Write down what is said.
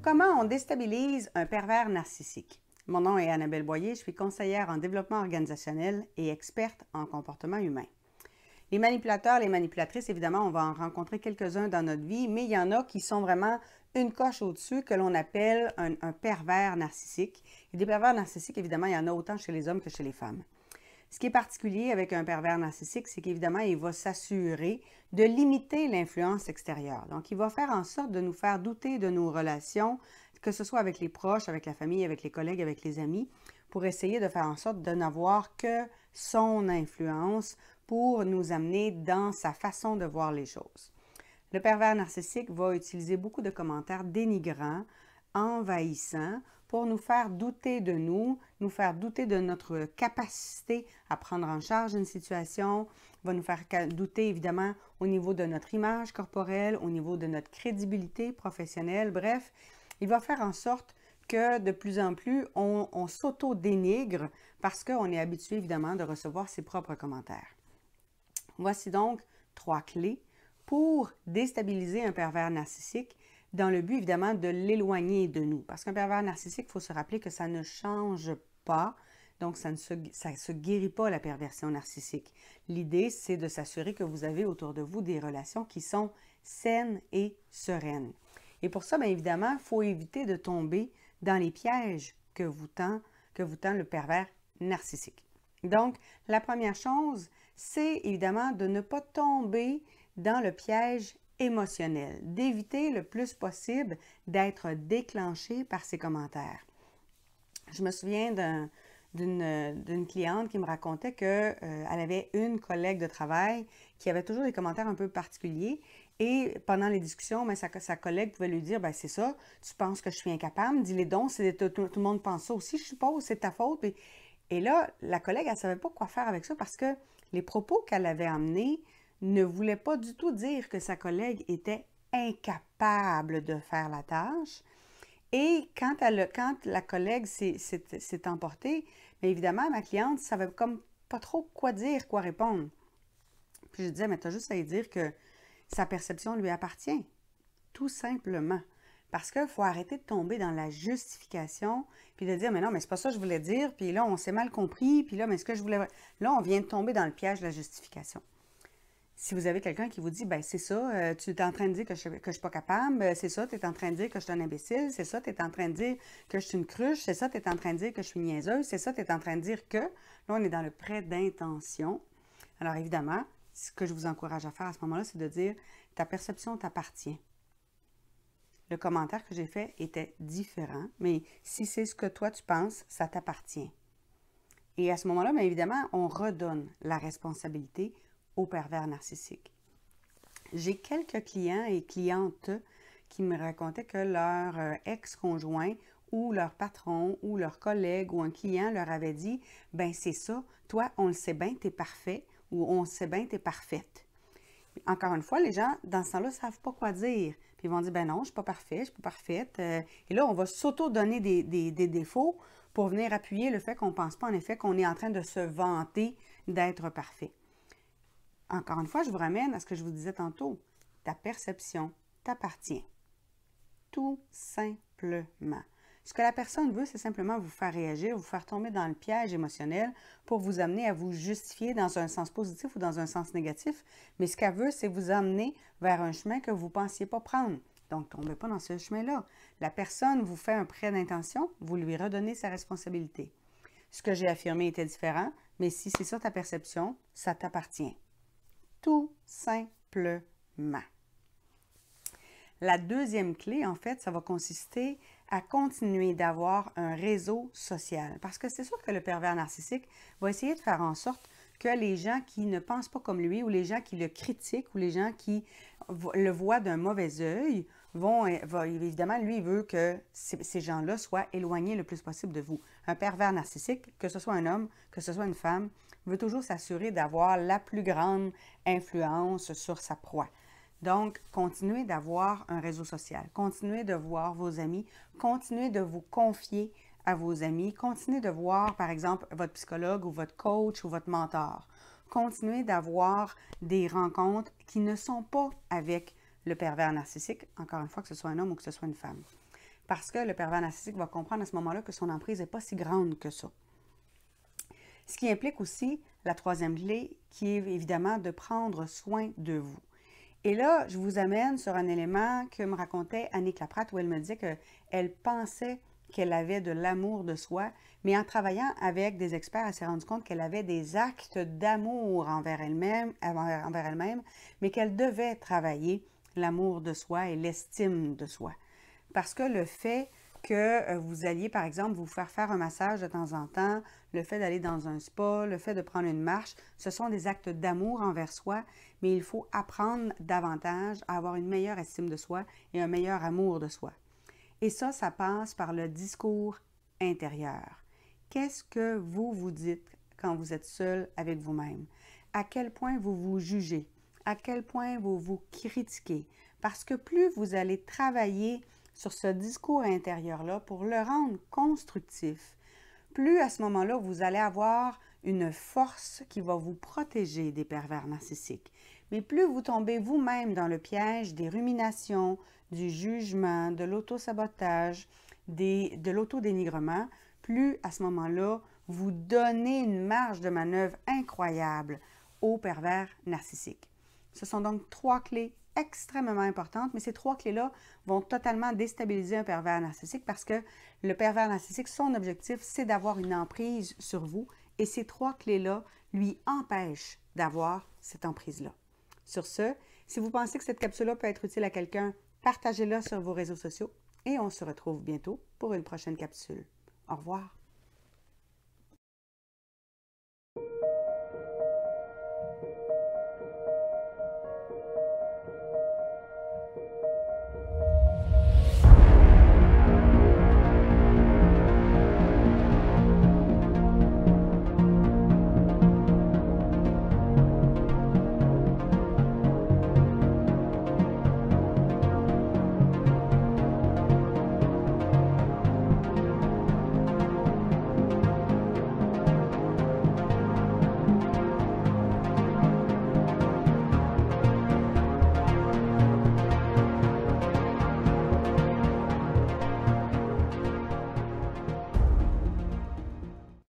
Comment on déstabilise un pervers narcissique? Mon nom est Annabelle Boyer, je suis conseillère en développement organisationnel et experte en comportement humain. Les manipulateurs, les manipulatrices, évidemment, on va en rencontrer quelques-uns dans notre vie, mais il y en a qui sont vraiment une coche au-dessus que l'on appelle un pervers narcissique. Et des pervers narcissiques, évidemment, il y en a autant chez les hommes que chez les femmes. Ce qui est particulier avec un pervers narcissique, c'est qu'évidemment, il va s'assurer de limiter l'influence extérieure. Donc, il va faire en sorte de nous faire douter de nos relations, que ce soit avec les proches, avec la famille, avec les collègues, avec les amis, pour essayer de faire en sorte de n'avoir que son influence pour nous amener dans sa façon de voir les choses. Le pervers narcissique va utiliser beaucoup de commentaires dénigrants, envahissants, pour nous faire douter de nous faire douter de notre capacité à prendre en charge une situation, va nous faire douter évidemment au niveau de notre image corporelle, au niveau de notre crédibilité professionnelle, bref, il va faire en sorte que de plus en plus, on s'auto-dénigre parce qu'on est habitué évidemment de recevoir ses propres commentaires. Voici donc 3 clés pour déstabiliser un pervers narcissique dans le but, évidemment, de l'éloigner de nous. Parce qu'un pervers narcissique, il faut se rappeler que ça ne change pas, donc ça ne se guérit pas, la perversion narcissique. L'idée, c'est de s'assurer que vous avez autour de vous des relations qui sont saines et sereines. Et pour ça, bien évidemment, il faut éviter de tomber dans les pièges que vous tend le pervers narcissique. Donc, la première chose, c'est évidemment de ne pas tomber dans le piège émotionnel, d'éviter le plus possible d'être déclenché par ces commentaires. Je me souviens d'une cliente qui me racontait qu'elle avait une collègue de travail qui avait toujours des commentaires un peu particuliers et pendant les discussions, bien, sa collègue pouvait lui dire, bien, c'est ça, tu penses que je suis incapable, dis-les donc, tout le monde pense ça aussi, je suppose, c'est ta faute. Et là, la collègue, elle ne savait pas quoi faire avec ça parce que les propos qu'elle avait amenés ne voulaient pas du tout dire que sa collègue était incapable de faire la tâche. Et quand la collègue s'est emportée, bien évidemment, ma cliente ne savait comme pas trop quoi dire, quoi répondre. Puis je disais, mais tu as juste à lui dire que sa perception lui appartient, tout simplement. Parce qu'il faut arrêter de tomber dans la justification, puis de dire, mais non, mais c'est pas ça que je voulais dire, puis là, on s'est mal compris, puis là, mais ce que je voulais... Là, on vient de tomber dans le piège de la justification. Si vous avez quelqu'un qui vous dit, ben c'est ça, tu es en train de dire que je ne suis pas capable, c'est ça, tu es en train de dire que je suis un imbécile, c'est ça, tu es en train de dire que je suis une cruche, c'est ça, tu es en train de dire que je suis niaiseuse, c'est ça, tu es en train de dire que... Là, on est dans le prêt d'intention. Alors évidemment, ce que je vous encourage à faire à ce moment-là, c'est de dire, ta perception t'appartient. Le commentaire que j'ai fait était différent, mais si c'est ce que toi tu penses, ça t'appartient. Et à ce moment-là, bien évidemment, on redonne la responsabilité au pervers narcissique. J'ai quelques clients et clientes qui me racontaient que leur ex-conjoint ou leur patron ou leur collègue ou un client leur avait dit « ben c'est ça, toi, on le sait bien, t'es parfait » ou « on le sait bien, t'es parfaite ». Encore une fois, les gens, dans ce temps-là, ne savent pas quoi dire. Puis ils vont dire, ben non, je ne suis pas parfait, je ne suis pas parfaite. Et là, on va s'auto-donner des défauts pour venir appuyer le fait qu'on ne pense pas, en effet, qu'on est en train de se vanter d'être parfait. Encore une fois, je vous ramène à ce que je vous disais tantôt. Ta perception t'appartient. Tout simplement. Ce que la personne veut, c'est simplement vous faire réagir, vous faire tomber dans le piège émotionnel pour vous amener à vous justifier dans un sens positif ou dans un sens négatif. Mais ce qu'elle veut, c'est vous amener vers un chemin que vous ne pensiez pas prendre. Donc, ne tombez pas dans ce chemin-là. La personne vous fait un prêt d'intention, vous lui redonnez sa responsabilité. Ce que j'ai affirmé était différent, mais si c'est ça ta perception, ça t'appartient. Tout simplement. La deuxième clé, en fait, ça va consister à continuer d'avoir un réseau social. Parce que c'est sûr que le pervers narcissique va essayer de faire en sorte que les gens qui ne pensent pas comme lui ou les gens qui le critiquent ou les gens qui le voient d'un mauvais œil évidemment, lui, il veut que ces gens-là soient éloignés le plus possible de vous. Un pervers narcissique, que ce soit un homme, que ce soit une femme, veut toujours s'assurer d'avoir la plus grande influence sur sa proie. Donc, continuez d'avoir un réseau social, continuez de voir vos amis, continuez de vous confier à vos amis, continuez de voir, par exemple, votre psychologue ou votre coach ou votre mentor. Continuez d'avoir des rencontres qui ne sont pas avec le pervers narcissique, encore une fois, que ce soit un homme ou que ce soit une femme. parce que le pervers narcissique va comprendre à ce moment-là que son emprise n'est pas si grande que ça. Ce qui implique aussi la troisième clé, qui est évidemment de prendre soin de vous. Et là, je vous amène sur un élément que me racontait Annick Laprate, où elle me disait qu'elle pensait qu'elle avait de l'amour de soi, mais en travaillant avec des experts, elle s'est rendue compte qu'elle avait des actes d'amour envers elle-même, mais qu'elle devait travailler l'amour de soi et l'estime de soi. Parce que le fait que vous alliez, par exemple, vous faire un massage de temps en temps, le fait d'aller dans un spa, le fait de prendre une marche, ce sont des actes d'amour envers soi, mais il faut apprendre davantage à avoir une meilleure estime de soi et un meilleur amour de soi. Et ça passe par le discours intérieur. Qu'est-ce que vous vous dites quand vous êtes seul avec vous-même? À quel point vous vous jugez? À quel point vous vous critiquez? Parce que plus vous allez travailler sur ce discours intérieur-là pour le rendre constructif, plus à ce moment-là, vous allez avoir une force qui va vous protéger des pervers narcissiques. Mais plus vous tombez vous-même dans le piège des ruminations, du jugement, de l'auto-sabotage, de l'autodénigrement, plus à ce moment-là, vous donnez une marge de manœuvre incroyable aux pervers narcissiques. Ce sont donc 3 clés extrêmement importantes, mais ces 3 clés-là vont totalement déstabiliser un pervers narcissique parce que le pervers narcissique, son objectif, c'est d'avoir une emprise sur vous et ces 3 clés-là lui empêchent d'avoir cette emprise-là. Sur ce, si vous pensez que cette capsule-là peut être utile à quelqu'un, partagez-la sur vos réseaux sociaux et on se retrouve bientôt pour une prochaine capsule. Au revoir.